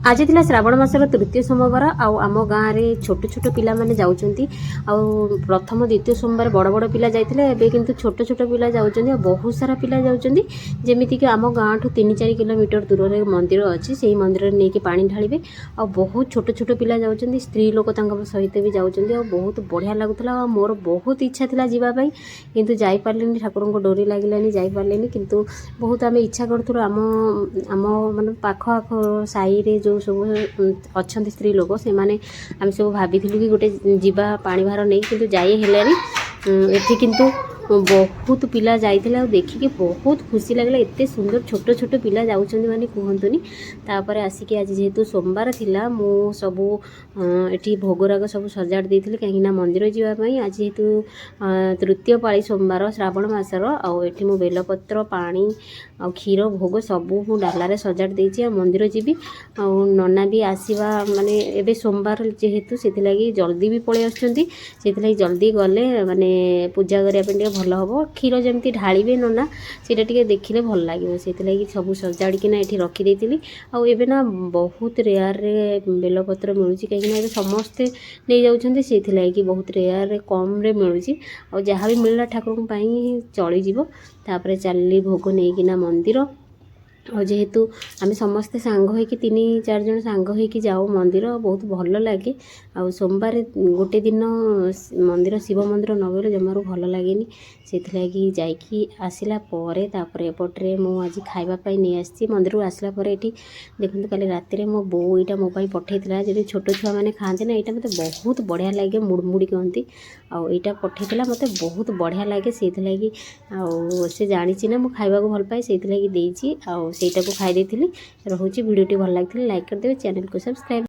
आज थिला श्रावण मासर तृतीय सोमवार आम गाँव में छोट छोट पिला माने जाउचंती प्रथम द्वितीय सोमवार बड़ बड़ पिला जाइथिले एबे किंतु छोट छोट पिला जाउचंती बहुत सारा पिला जाउचंती जेमिति कि आम गाँव ठू 3-4 किलोमीटर दूर रे मंदिर अच्छी से मंदिर रे नेकी पानी ढालिबे आ बहुत छोट छोट पिला जाउचंती स्त्री लोक तांका सहित भी जाउचंती आ बहुत बढ़िया लागुतला आ मोर बहुत इच्छा थिला जीवा पई किंतु जाई पारलेनी ठाकुर को डोरी लागिलानी जाई पारलेनी किंतु बहुत आमे इच्छा करथुर आम आम माने पाख आख साई रे जो सब अच्छा स्त्री लोक से माने आम सब भाभी कि गोटे जीवा पानी भार नहीं किंतु जाई हेलानी एठी किंतु बहुत पिला जाइए देखिए बहुत खुशी लगे एत सुंदर छोट छोट पिला जाउछंती माने कहतुनी तापर आसिक आज जेहेतु सोमवार थिला मु सबू एठी भोगराग सब सजाड़ देइथिले कहीं मंदिर जावाई आज जेहेतु तृतीय पाली सोमवार श्रावण मासर आठी मु बेलपत्र पानी आ क्षीर भोग सबू मु डालारे सजाड़ देइछि आ मंदिर जीवी आ नना भी आसीबा माने एबे सोमवार जेहेतु सेथिलागी जल्दी भी पळे आछंती सेथिलागी जल्दी गले माने पूजा करिया पे भल हम क्षीर जमी ढाड़े नना सीटा टे देखने भल लगे से सब सजाड़िकिना ये रखीदी आबे ना बहुत रेयर रे बेलपत्र मिलूँ कहीं समस्ते नहीं जाऊँच से बहुत रेयर रे कम रे मिलूँ आ जहाँ भी मिलला ठाकुर चलीज तापर चलली भोग नहीं किना मंदिर और जेहेतु आम समस्ते सांग होइकि 3-4 जन सांग होइकि जाऊ मंदिर बहुत भल लगे आ सोमवार गोटे दिन मंदिर शिव मंदिर न गले जमार भल लगे से जाइकी आसला तापर एपटे मु आज खावाई नहीं आसी मंदिर आसला ये देखते कल राति मो बो यहाँ मो पठेला जब छोट छुआ मैंने खाते ना यहाँ मतलब बहुत बढ़िया लगे मुड़मुड़ी कहती आईटा पठेला मत बहुत बढ़िया लगे से से जानी ना मुझे खावा भल पाए से आ खाई रहुची वीडियो भल लगी लाइक करदे चैनल को सब्सक्राइब।